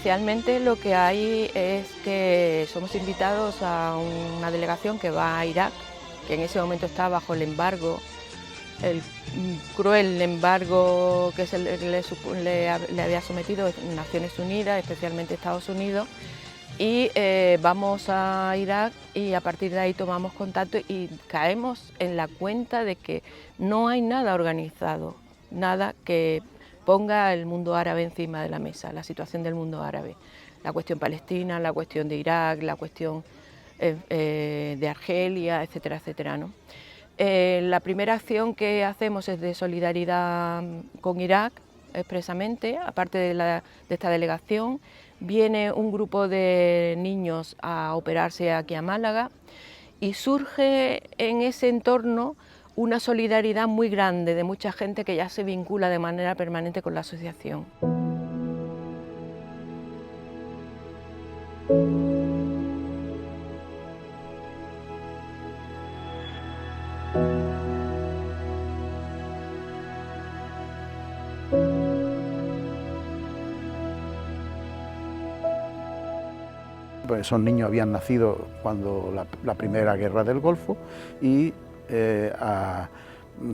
Oficialmente lo que hay es que somos invitados a una delegación que va a Irak, que en ese momento está bajo el embargo, el cruel embargo que le había sometido Naciones Unidas, especialmente Estados Unidos, y vamos a Irak y a partir de ahí tomamos contacto y caemos en la cuenta de que no hay nada organizado, nada que ponga el mundo árabe encima de la mesa, la situación del mundo árabe, la cuestión palestina, la cuestión de Irak, la cuestión de Argelia, etcétera, etcétera, ¿no? La primera acción que hacemos es de solidaridad con Irak, expresamente, aparte de esta delegación, viene un grupo de niños a operarse aquí a Málaga y surge en ese entorno una solidaridad muy grande de mucha gente que ya se vincula de manera permanente con la asociación. Pues esos niños habían nacido cuando la primera guerra del Golfo y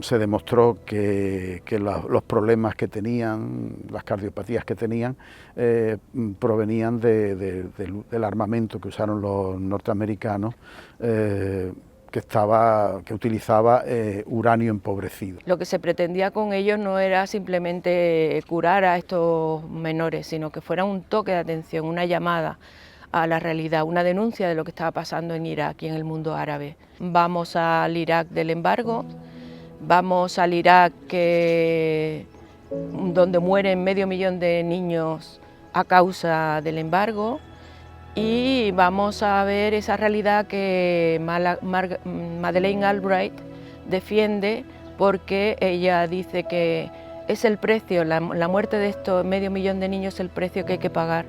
se demostró que los problemas que tenían, las cardiopatías que tenían, provenían del armamento que usaron los norteamericanos, que utilizaba uranio empobrecido. Lo que se pretendía con ellos no era simplemente curar a estos menores, sino que fuera un toque de atención, una llamada a la realidad, una denuncia de lo que estaba pasando en Irak y en el mundo árabe. Vamos al Irak del embargo, vamos al Irak donde mueren 500.000 de niños a causa del embargo, y vamos a ver esa realidad que Madeleine Albright defiende, porque ella dice que es el precio, la muerte de estos 500.000 de niños es el precio que hay que pagar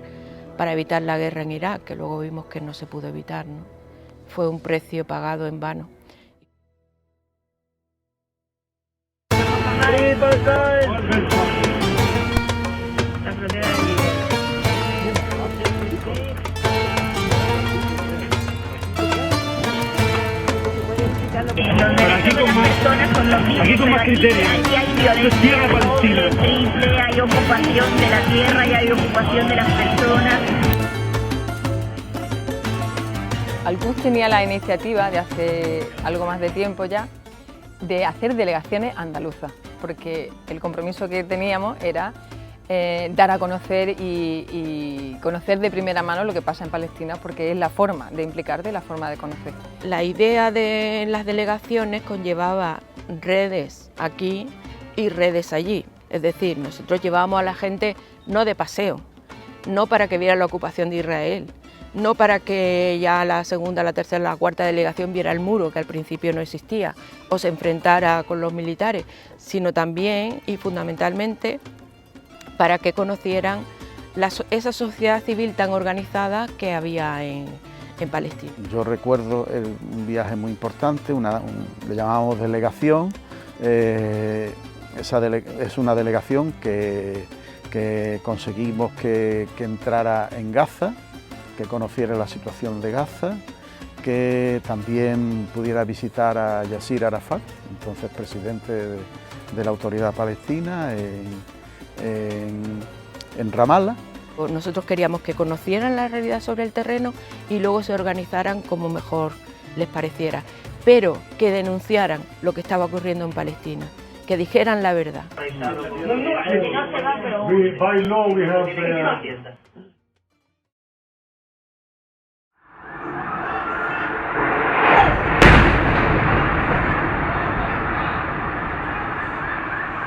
para evitar la guerra en Irak, que luego vimos que no se pudo evitar, ¿no? Fue un precio pagado en vano. Aquí con más criterios. Aquí hay violencia doble, triple, hay ocupación de la tierra y hay ocupación de las personas. Al-Quds tenía la iniciativa de hace algo más de tiempo ya de hacer delegaciones andaluzas, porque el compromiso que teníamos era dar a conocer y conocer de primera mano lo que pasa en Palestina, porque es la forma de implicarte, la forma de conocer. La idea de las delegaciones conllevaba redes aquí y redes allí, es decir, nosotros llevábamos a la gente no de paseo, no para que viera la ocupación de Israel, no para que ya la segunda, la tercera, la cuarta delegación viera el muro, que al principio no existía, o se enfrentara con los militares, sino también y fundamentalmente para que conocieran esa sociedad civil tan organizada que había en Palestina. Yo recuerdo un viaje muy importante, le llamábamos delegación. Es una delegación que conseguimos que entrara en Gaza, que conociera la situación de Gaza, que también pudiera visitar a Yasir Arafat, entonces presidente de la Autoridad Palestina en Ramallah. Nosotros queríamos que conocieran la realidad sobre el terreno y luego se organizaran como mejor les pareciera, pero que denunciaran lo que estaba ocurriendo en Palestina, que dijeran la verdad.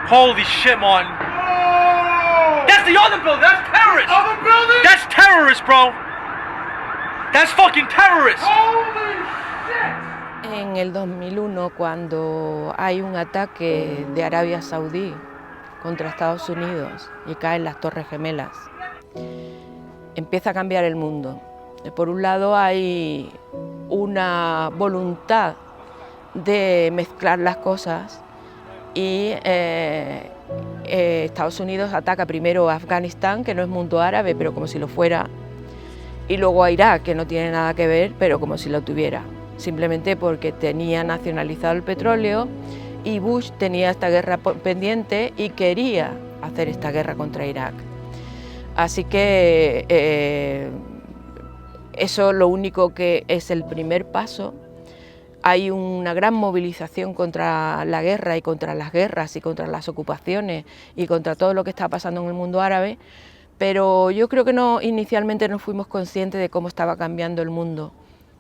Holy shit, Martin. That's the other building. That's terrorist. Other building? That's terrorist, bro. That's fucking terrorist. Holy shit! En el 2001, cuando hay un ataque de Arabia Saudí contra Estados Unidos y caen las Torres Gemelas, empieza a cambiar el mundo. Por un lado hay una voluntad de mezclar las cosas y Estados Unidos ataca primero a Afganistán, que no es mundo árabe, pero como si lo fuera, y luego a Irak, que no tiene nada que ver, pero como si lo tuviera, simplemente porque tenía nacionalizado el petróleo y Bush tenía esta guerra pendiente y quería hacer esta guerra contra Irak. Así que eso lo único que es el primer paso. Hay una gran movilización contra la guerra y contra las guerras y contra las ocupaciones y contra todo lo que está pasando en el mundo árabe, pero yo creo que inicialmente no fuimos conscientes de cómo estaba cambiando el mundo,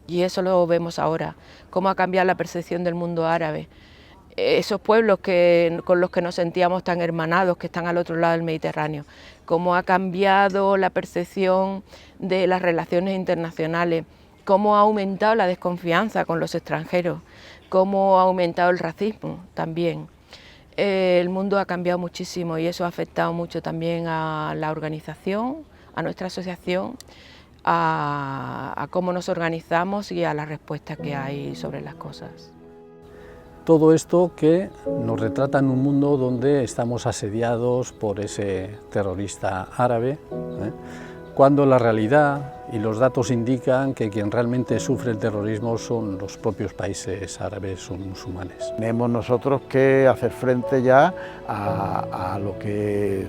y eso lo vemos ahora, cómo ha cambiado la percepción del mundo árabe. Esos pueblos con los que nos sentíamos tan hermanados, que están al otro lado del Mediterráneo, cómo ha cambiado la percepción de las relaciones internacionales, cómo ha aumentado la desconfianza con los extranjeros, cómo ha aumentado el racismo también. El mundo ha cambiado muchísimo y eso ha afectado mucho también a la organización, a nuestra asociación, a cómo nos organizamos y a la respuesta que hay sobre las cosas. Todo esto que nos retrata en un mundo donde estamos asediados por ese terrorista árabe, cuando la realidad y los datos indican que quien realmente sufre el terrorismo son los propios países árabes o musulmanes. Tenemos nosotros que hacer frente ya a lo que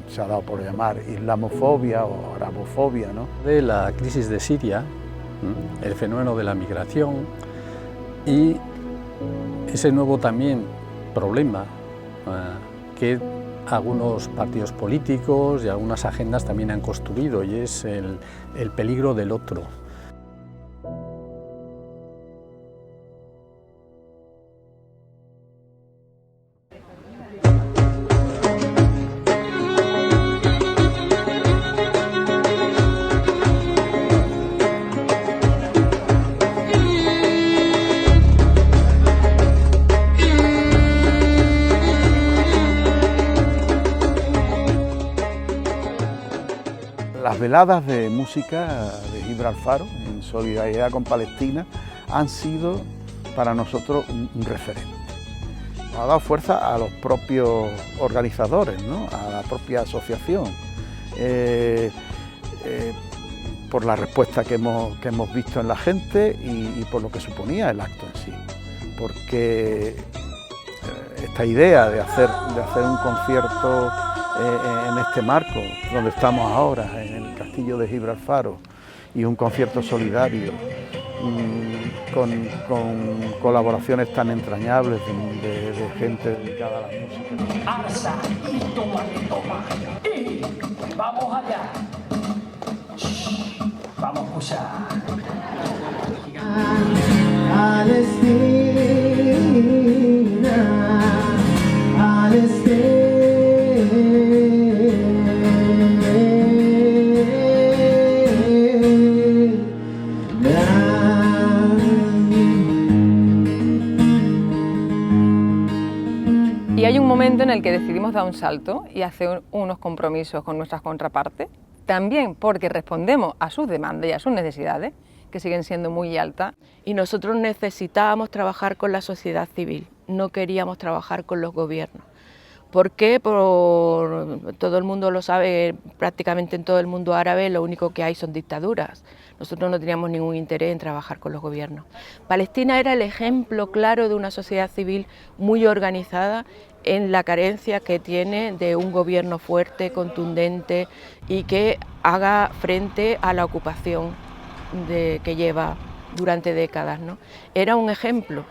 se ha dado por llamar islamofobia o arabofobia, ¿no? De la crisis de Siria, el fenómeno de la migración y ese nuevo también problema que algunos partidos políticos y algunas agendas también han construido, y es el peligro del otro. Las veladas de música de Gibralfaro, en solidaridad con Palestina, han sido para nosotros un referente. Nos ha dado fuerza a los propios organizadores, ¿no? A la propia asociación, por la respuesta que hemos visto en la gente y por lo que suponía el acto en sí. Porque esta idea de hacer un concierto en este marco donde estamos ahora, en el Castillo de Gibralfaro, y un concierto solidario con colaboraciones tan entrañables de gente dedicada a la música. Alza y toma, y vamos allá. Vamos a escuchar. Y hay un momento en el que decidimos dar un salto y hacer unos compromisos con nuestras contrapartes, también porque respondemos a sus demandas y a sus necesidades, que siguen siendo muy altas. Y nosotros necesitábamos trabajar con la sociedad civil, no queríamos trabajar con los gobiernos. ¿Por qué? Todo el mundo lo sabe, prácticamente en todo el mundo árabe lo único que hay son dictaduras. Nosotros no teníamos ningún interés en trabajar con los gobiernos. Palestina era el ejemplo claro de una sociedad civil muy organizada en la carencia que tiene de un gobierno fuerte, contundente y que haga frente a la ocupación que lleva durante décadas, ¿no? Era un ejemplo.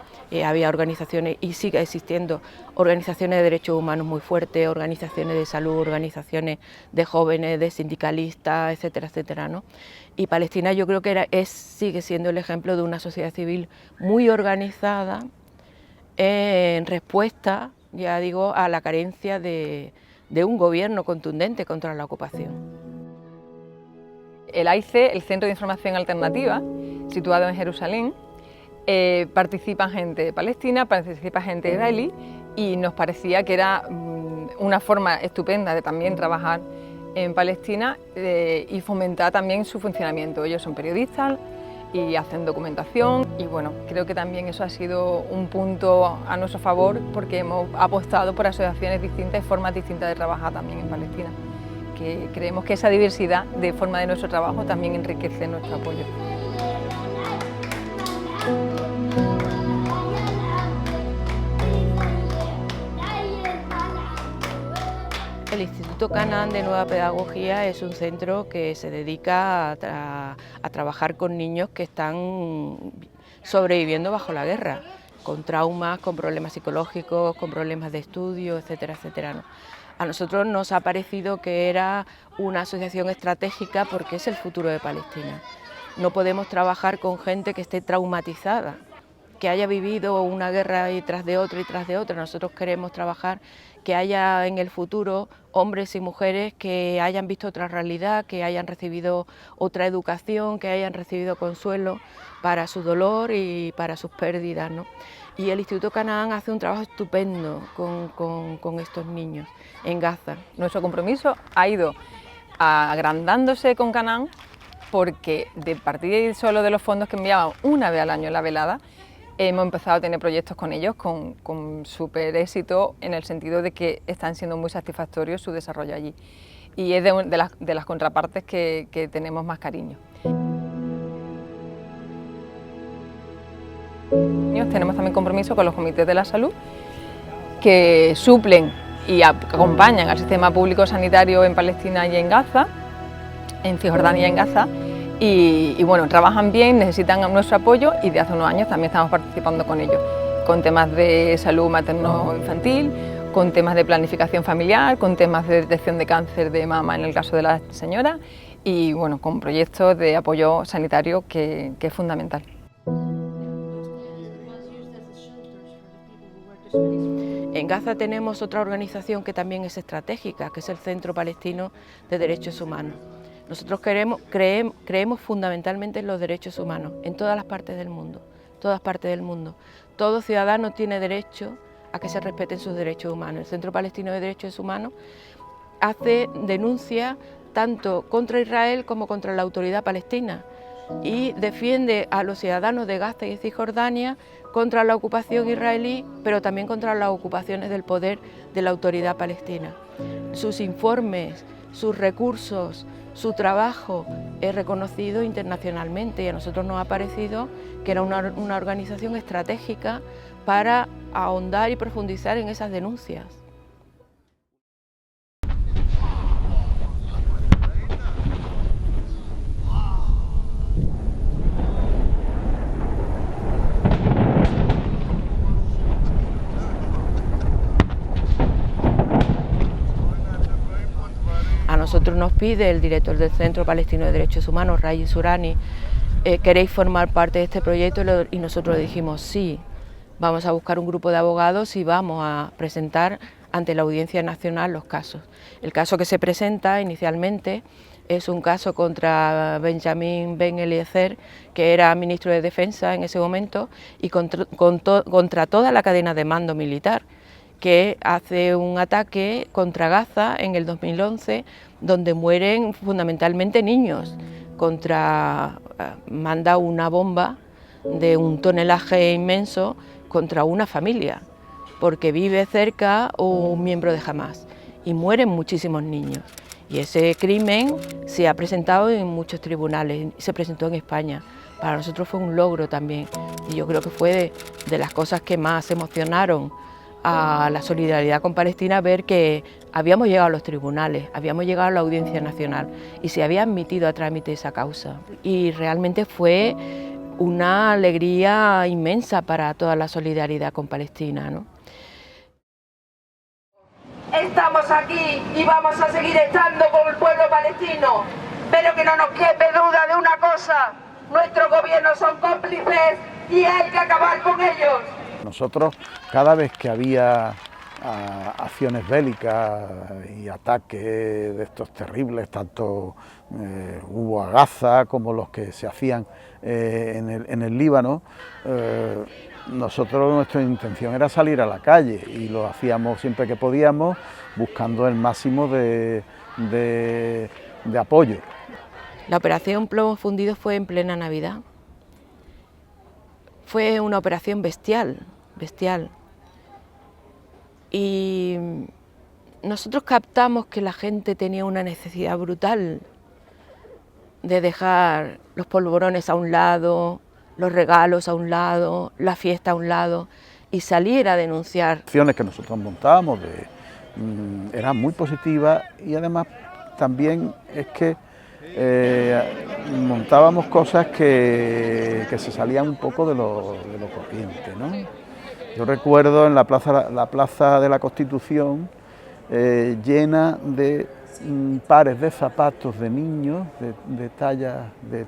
Había organizaciones, y sigue existiendo, organizaciones de derechos humanos muy fuertes, organizaciones de salud, organizaciones de jóvenes, de sindicalistas, etcétera, etcétera, ¿no? Y Palestina yo creo que sigue siendo el ejemplo de una sociedad civil muy organizada en respuesta, ya digo, a la carencia de un gobierno contundente contra la ocupación. El AIC, el Centro de Información Alternativa, situado en Jerusalén, participa gente de Palestina, participa gente israelí, y nos parecía que era una forma estupenda de también trabajar en Palestina y fomentar también su funcionamiento. Ellos son periodistas, y hacen documentación y bueno, creo que también eso ha sido un punto a nuestro favor porque hemos apostado por asociaciones distintas y formas distintas de trabajar también en Palestina, que creemos que esa diversidad de forma de nuestro trabajo también enriquece nuestro apoyo. El Instituto Canaán de Nueva Pedagogía es un centro que se dedica a trabajar con niños que están sobreviviendo bajo la guerra, con traumas, con problemas psicológicos, con problemas de estudio, etcétera, etcétera, ¿no? A nosotros nos ha parecido que era una asociación estratégica porque es el futuro de Palestina. No podemos trabajar con gente que esté traumatizada, que haya vivido una guerra y tras de otra y tras de otra. Nosotros queremos trabajar que haya en el futuro hombres y mujeres que hayan visto otra realidad, que hayan recibido otra educación, que hayan recibido consuelo para su dolor y para sus pérdidas, ¿no? Y el Instituto Canaán hace un trabajo estupendo con estos niños en Gaza. Nuestro compromiso ha ido agrandándose con Canaán porque de partir solo de los fondos que enviaban una vez al año en la velada, hemos empezado a tener proyectos con ellos con súper éxito en el sentido de que están siendo muy satisfactorios su desarrollo allí y es de las contrapartes que tenemos más cariño. Tenemos también compromiso con los comités de la salud que suplen y acompañan al sistema público sanitario en Palestina y en Gaza, en Cisjordania y en Gaza. Y bueno, trabajan bien, necesitan nuestro apoyo y de hace unos años también estamos participando con ellos, con temas de salud materno-infantil, con temas de planificación familiar, con temas de detección de cáncer de mama en el caso de la señora y bueno, con proyectos de apoyo sanitario que es fundamental. En Gaza tenemos otra organización que también es estratégica, que es el Centro Palestino de Derechos Humanos. Nosotros creemos fundamentalmente en los derechos humanos, en todas las partes del mundo, todas partes del mundo. Todo ciudadano tiene derecho a que se respeten sus derechos humanos. El Centro Palestino de Derechos Humanos hace denuncias tanto contra Israel como contra la autoridad palestina y defiende a los ciudadanos de Gaza y Cisjordania contra la ocupación israelí, pero también contra las ocupaciones del poder de la autoridad palestina. Sus informes, sus recursos, su trabajo es reconocido internacionalmente y a nosotros nos ha parecido que era una organización estratégica para ahondar y profundizar en esas denuncias. A nosotros nos pide el director del Centro Palestino de Derechos Humanos, Rayi Surani, ¿queréis formar parte de este proyecto? Y nosotros le dijimos sí, vamos a buscar un grupo de abogados y vamos a presentar ante la Audiencia Nacional los casos. El caso que se presenta inicialmente es un caso contra Benjamin Ben Eliezer, que era ministro de Defensa en ese momento, y contra toda la cadena de mando militar, que hace un ataque contra Gaza en el 2011, donde mueren fundamentalmente niños, manda una bomba de un tonelaje inmenso contra una familia, porque vive cerca un miembro de Hamás, y mueren muchísimos niños. Y ese crimen se ha presentado en muchos tribunales, se presentó en España. Para nosotros fue un logro también, y yo creo que fue de las cosas que más emocionaron a la solidaridad con Palestina, ver que habíamos llegado a los tribunales, habíamos llegado a la Audiencia Nacional y se había admitido a trámite esa causa. Y realmente fue una alegría inmensa para toda la solidaridad con Palestina, ¿no? Estamos aquí y vamos a seguir estando con el pueblo palestino, pero que no nos quepe duda de una cosa: nuestros gobiernos son cómplices y hay que acabar con ellos. Nosotros, cada vez que había acciones bélicas y ataques de estos terribles, tanto hubo a Gaza como los que se hacían en el Líbano, nuestra intención era salir a la calle y lo hacíamos siempre que podíamos, buscando el máximo de apoyo. La operación Plomo Fundido fue en plena Navidad, Fue una operación bestial, bestial. Y nosotros captamos que la gente tenía una necesidad brutal de dejar los polvorones a un lado, los regalos a un lado, la fiesta a un lado y salir a denunciar. Las acciones que nosotros montábamos eran muy positivas y además también es que montábamos cosas que se salían un poco de lo corriente, ¿no? Yo recuerdo en la plaza de la Constitución llena de pares de zapatos de niños de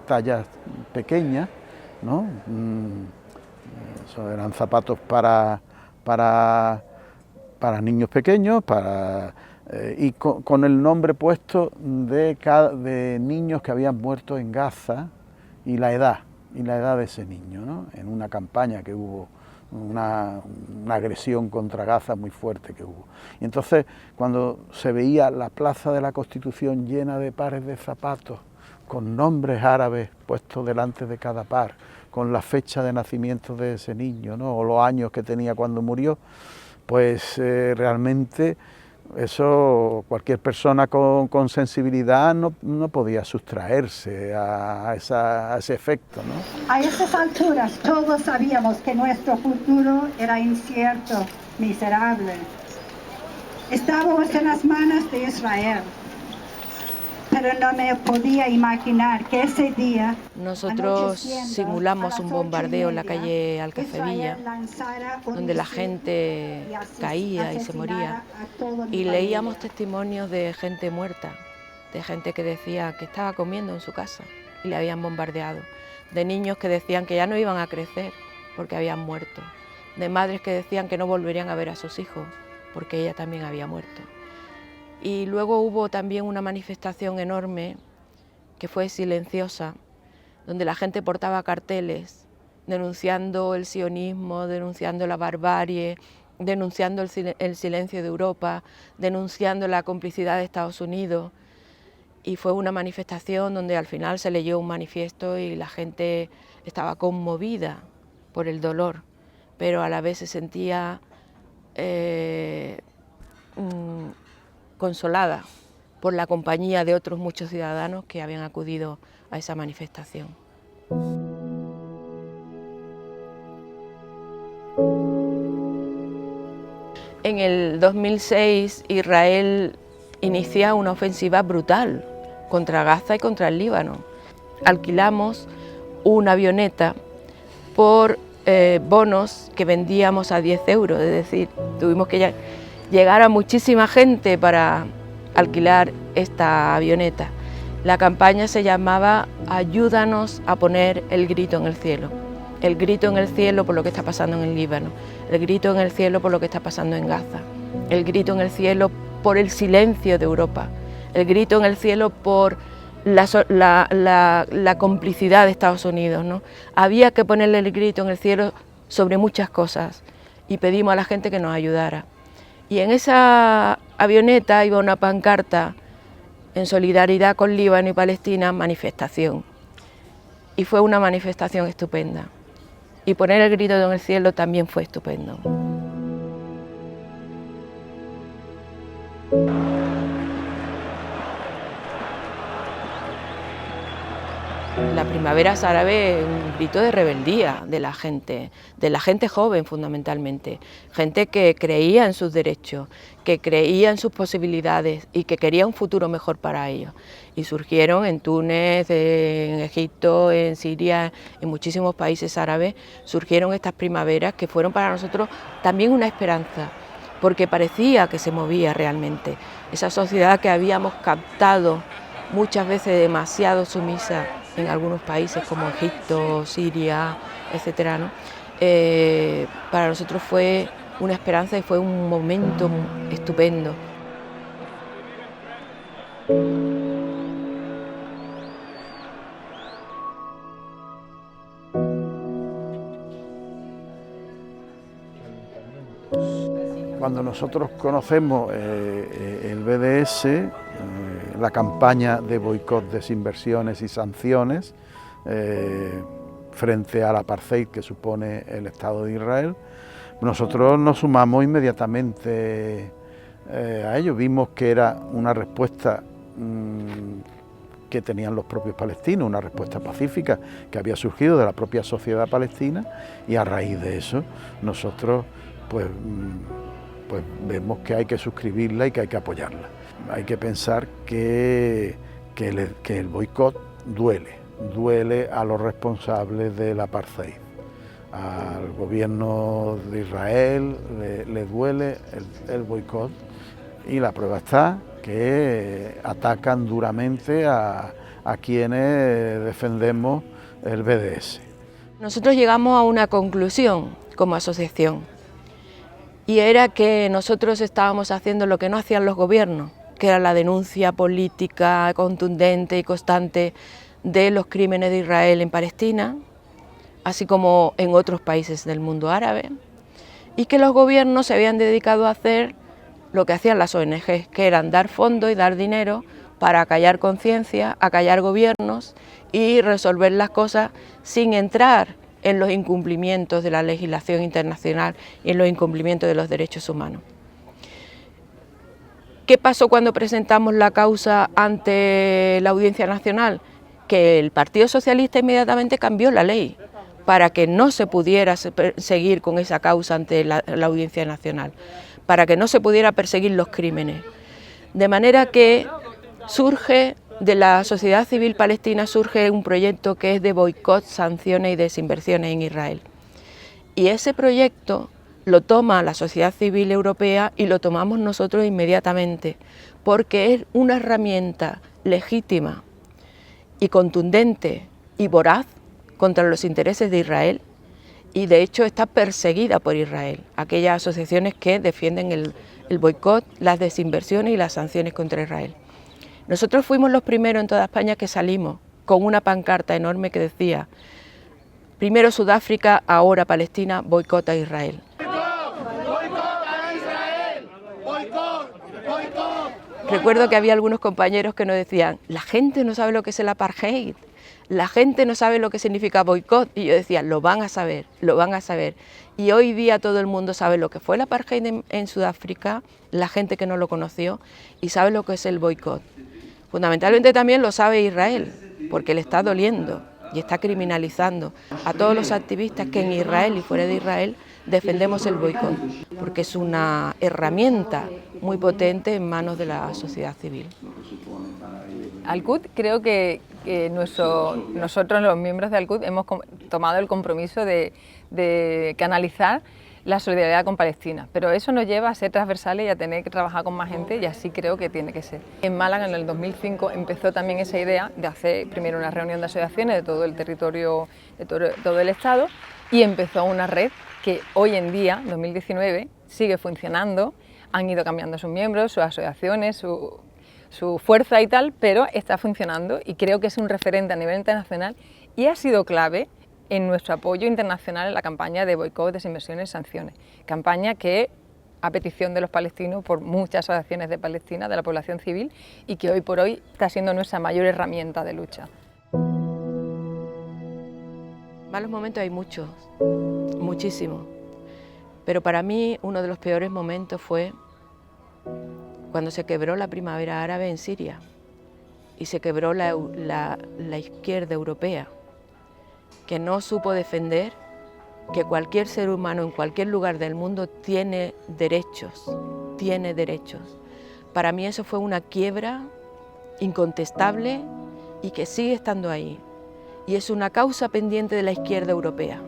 tallas pequeñas, ¿no? Eso eran zapatos para niños pequeños, y con el nombre puesto de niños que habían muerto en Gaza y la edad de ese niño, ¿no? En una campaña que hubo, una agresión contra Gaza muy fuerte que hubo. Y entonces, cuando se veía la plaza de la Constitución llena de pares de zapatos, con nombres árabes puestos delante de cada par, con la fecha de nacimiento de ese niño, ¿no? O los años que tenía cuando murió, pues realmente eso cualquier persona con sensibilidad no podía sustraerse a ese efecto, ¿no? A esas alturas todos sabíamos que nuestro futuro era incierto, miserable. Estábamos en las manos de Israel, pero no me podía imaginar que ese día... Nosotros simulamos un bombardeo en la calle Alcacevilla, donde la gente caía y se moría, y leíamos testimonios de gente muerta, de gente que decía que estaba comiendo en su casa y le habían bombardeado, de niños que decían que ya no iban a crecer porque habían muerto, de madres que decían que no volverían a ver a sus hijos porque ella también había muerto. Y luego hubo también una manifestación enorme que fue silenciosa, donde la gente portaba carteles denunciando el sionismo, denunciando la barbarie, denunciando el silencio de Europa, denunciando la complicidad de Estados Unidos. Y fue una manifestación donde al final se leyó un manifiesto y la gente estaba conmovida por el dolor, pero a la vez se sentía consolada por la compañía de otros muchos ciudadanos que habían acudido a esa manifestación. En el 2006 Israel inicia una ofensiva brutal contra Gaza y contra el Líbano. Alquilamos una avioneta por bonos que vendíamos a 10 euros, es decir, tuvimos que llegar a muchísima gente para alquilar esta avioneta. La campaña se llamaba Ayúdanos a poner el grito en el cielo. El grito en el cielo por lo que está pasando en el Líbano, el grito en el cielo por lo que está pasando en Gaza, el grito en el cielo por el silencio de Europa, el grito en el cielo por la complicidad de Estados Unidos, ¿no? Había que ponerle el grito en el cielo sobre muchas cosas y pedimos a la gente que nos ayudara. Y en esa avioneta iba una pancarta en solidaridad con Líbano y Palestina, manifestación. Y fue una manifestación estupenda. Y poner el grito en el cielo también fue estupendo. La primavera árabe es un grito de rebeldía de la gente joven fundamentalmente, gente que creía en sus derechos, que creía en sus posibilidades y que quería un futuro mejor para ellos. Y surgieron en Túnez, en Egipto, en Siria, en muchísimos países árabes, surgieron estas primaveras que fueron para nosotros también una esperanza, porque parecía que se movía realmente. Esa sociedad que habíamos captado muchas veces demasiado sumisa en algunos países como Egipto, Siria, etcétera, ¿no? Para nosotros fue una esperanza y fue un momento estupendo. Cuando nosotros conocemos el BDS, la campaña de boicot, desinversiones y sanciones, frente al apartheid que supone el Estado de Israel, nosotros nos sumamos inmediatamente a ello. Vimos que era una respuesta que tenían los propios palestinos, una respuesta pacífica que había surgido de la propia sociedad palestina, y a raíz de eso nosotros pues vemos que hay que suscribirla y que hay que apoyarla. Hay que pensar que el boicot duele a los responsables del apartheid. Al gobierno de Israel le duele el boicot, y la prueba está que atacan duramente a quienes defendemos el BDS. Nosotros llegamos a una conclusión como asociación, y era que nosotros estábamos haciendo lo que no hacían los gobiernos, que era la denuncia política contundente y constante de los crímenes de Israel en Palestina, así como en otros países del mundo árabe, y que los gobiernos se habían dedicado a hacer lo que hacían las ONG, que eran dar fondos y dar dinero para acallar conciencia, acallar gobiernos y resolver las cosas sin entrar en los incumplimientos de la legislación internacional y en los incumplimientos de los derechos humanos. ¿Qué pasó cuando presentamos la causa ante la Audiencia Nacional? Que el Partido Socialista inmediatamente cambió la ley para que no se pudiera seguir con esa causa ante la Audiencia Nacional, para que no se pudiera perseguir los crímenes. De manera que surge de la sociedad civil palestina un proyecto que es de boicot, sanciones y desinversiones en Israel. Y ese proyecto lo toma la sociedad civil europea y lo tomamos nosotros inmediatamente, porque es una herramienta legítima y contundente y voraz contra los intereses de Israel, y de hecho está perseguida por Israel, aquellas asociaciones que defienden el boicot, las desinversiones y las sanciones contra Israel. Nosotros fuimos los primeros en toda España que salimos con una pancarta enorme que decía: primero Sudáfrica, ahora Palestina, boicota a Israel. Recuerdo que había algunos compañeros que nos decían: la gente no sabe lo que es el apartheid, la gente no sabe lo que significa boicot, y yo decía: lo van a saber, lo van a saber. Y hoy día todo el mundo sabe lo que fue el apartheid en Sudáfrica, la gente que no lo conoció, y sabe lo que es el boicot. Fundamentalmente también lo sabe Israel, porque le está doliendo y está criminalizando a todos los activistas que en Israel y fuera de Israel defendemos el boicot, porque es una herramienta muy potente en manos de la sociedad civil. Al-Quds, creo que nosotros los miembros de Al-Quds hemos tomado el compromiso de canalizar la solidaridad con Palestina, pero eso nos lleva a ser transversales y a tener que trabajar con más gente, y así creo que tiene que ser. En Málaga en el 2005 empezó también esa idea de hacer primero una reunión de asociaciones de todo el territorio, de todo el Estado, y empezó una red que hoy en día, 2019, sigue funcionando. Han ido cambiando sus miembros, sus asociaciones, su fuerza y tal, pero está funcionando, y creo que es un referente a nivel internacional y ha sido clave en nuestro apoyo internacional en la campaña de boicot, desinversiones y sanciones. Campaña que, a petición de los palestinos, por muchas asociaciones de Palestina, de la población civil, y que hoy por hoy está siendo nuestra mayor herramienta de lucha. Malos momentos hay muchos, muchísimos, pero para mí uno de los peores momentos fue cuando se quebró la primavera árabe en Siria y se quebró la izquierda europea, que no supo defender que cualquier ser humano en cualquier lugar del mundo tiene derechos. Para mí eso fue una quiebra incontestable y que sigue estando ahí, y es una causa pendiente de la izquierda europea.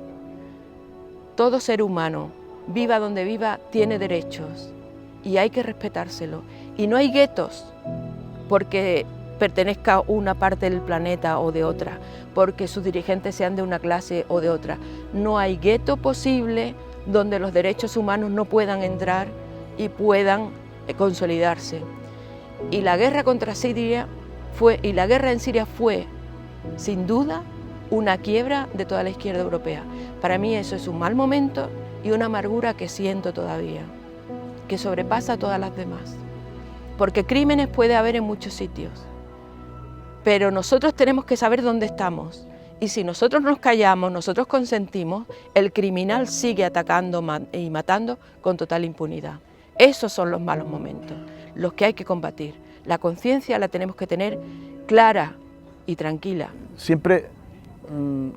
Todo ser humano, viva donde viva, tiene derechos y hay que respetárselo. Y no hay guetos porque pertenezca a una parte del planeta o de otra, porque sus dirigentes sean de una clase o de otra. No hay gueto posible donde los derechos humanos no puedan entrar y puedan consolidarse. Y la guerra contra Siria la guerra en Siria fue, sin duda, una quiebra de toda la izquierda europea. Para mí eso es un mal momento y una amargura que siento todavía, que sobrepasa a todas las demás. Porque crímenes puede haber en muchos sitios, pero nosotros tenemos que saber dónde estamos Y si nosotros nos callamos, nosotros consentimos, el criminal sigue atacando y matando con total impunidad. Esos son los malos momentos, los que hay que combatir. La conciencia la tenemos que tener clara y tranquila. Siempre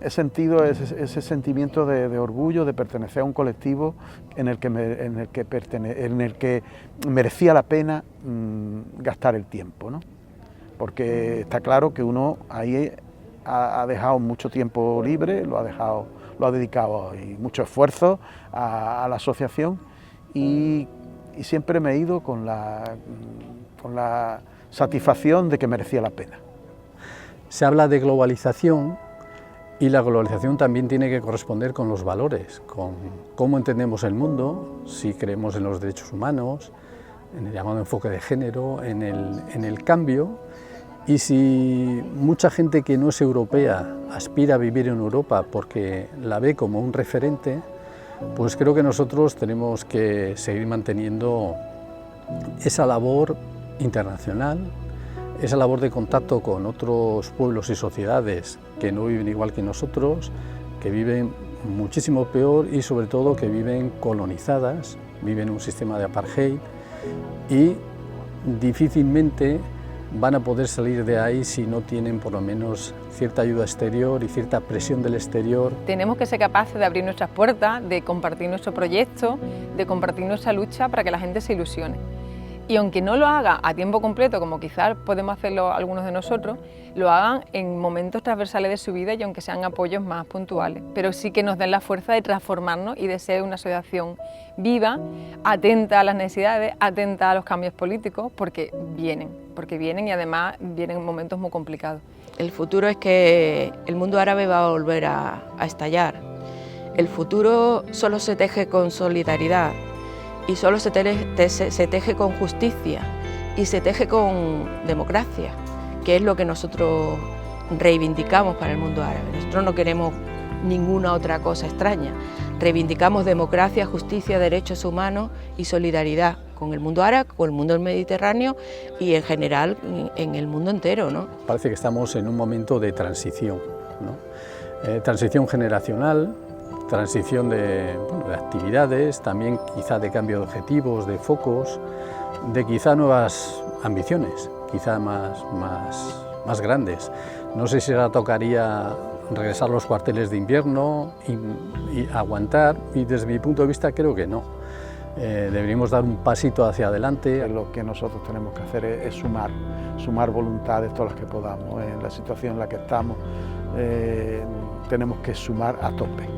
he sentido ese sentimiento de orgullo, de pertenecer a un colectivo en el que merecía la pena gastar el tiempo, ¿no? Porque está claro que uno ahí ha dejado mucho tiempo libre, lo ha dedicado y mucho esfuerzo a la asociación y siempre me he ido con la satisfacción de que merecía la pena. Se habla de globalización y la globalización también tiene que corresponder con los valores, con cómo entendemos el mundo, si creemos en los derechos humanos, en el llamado enfoque de género, en el cambio. Y si mucha gente que no es europea aspira a vivir en Europa porque la ve como un referente, pues creo que nosotros tenemos que seguir manteniendo esa labor internacional, esa labor de contacto con otros pueblos y sociedades que no viven igual que nosotros, que viven muchísimo peor y sobre todo que viven colonizadas, viven un sistema de apartheid y difícilmente van a poder salir de ahí si no tienen por lo menos cierta ayuda exterior y cierta presión del exterior. Tenemos que ser capaces de abrir nuestras puertas, de compartir nuestro proyecto, de compartir nuestra lucha para que la gente se ilusione. Y aunque no lo haga a tiempo completo, como quizás podemos hacerlo algunos de nosotros, lo hagan en momentos transversales de su vida y aunque sean apoyos más puntuales, pero sí que nos den la fuerza de transformarnos y de ser una asociación viva, atenta a las necesidades, atenta a los cambios políticos, porque vienen y además vienen momentos muy complicados. El futuro es que el mundo árabe va a volver a estallar. El futuro solo se teje con solidaridad y solo se teje con justicia y se teje con democracia, que es lo que nosotros reivindicamos para el mundo árabe. Nosotros no queremos ninguna otra cosa extraña. Reivindicamos democracia, justicia, derechos humanos y solidaridad con el mundo árabe, con el mundo mediterráneo y en general en el mundo entero, ¿no? Parece que estamos en un momento de transición, ¿no? Transición generacional, transición de actividades, también quizá de cambio de objetivos, de focos, de quizá nuevas ambiciones, quizá más grandes. No sé si ahora tocaría regresar a los cuarteles de invierno y aguantar, y desde mi punto de vista creo que no. Deberíamos dar un pasito hacia adelante. Lo que nosotros tenemos que hacer es sumar voluntades todas las que podamos. En la situación en la que estamos tenemos que sumar a tope.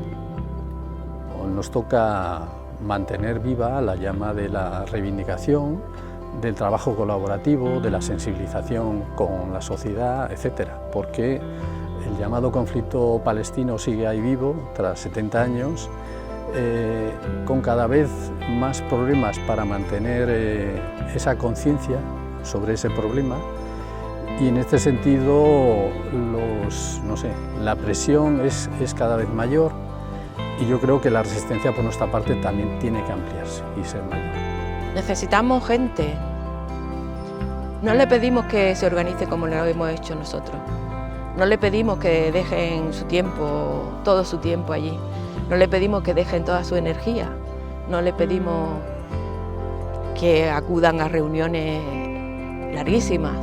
Nos toca mantener viva la llama de la reivindicación, del trabajo colaborativo, de la sensibilización con la sociedad, etcétera, porque el llamado conflicto palestino sigue ahí vivo tras 70 años, con cada vez más problemas para mantener esa conciencia sobre ese problema, y en este sentido la presión es cada vez mayor. Y yo creo que la resistencia por nuestra parte también tiene que ampliarse y ser mayor. Necesitamos gente. No le pedimos que se organice como lo hemos hecho nosotros. No le pedimos que dejen todo su tiempo allí. No le pedimos que dejen toda su energía. No le pedimos que acudan a reuniones larguísimas.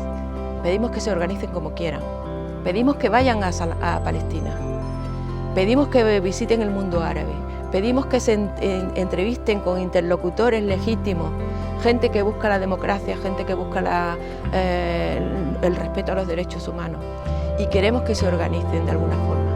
Pedimos que se organicen como quieran. Pedimos que vayan a Palestina. Pedimos que visiten el mundo árabe, pedimos que se entrevisten con interlocutores legítimos, gente que busca la democracia, gente que busca el respeto a los derechos humanos, y queremos que se organicen de alguna forma.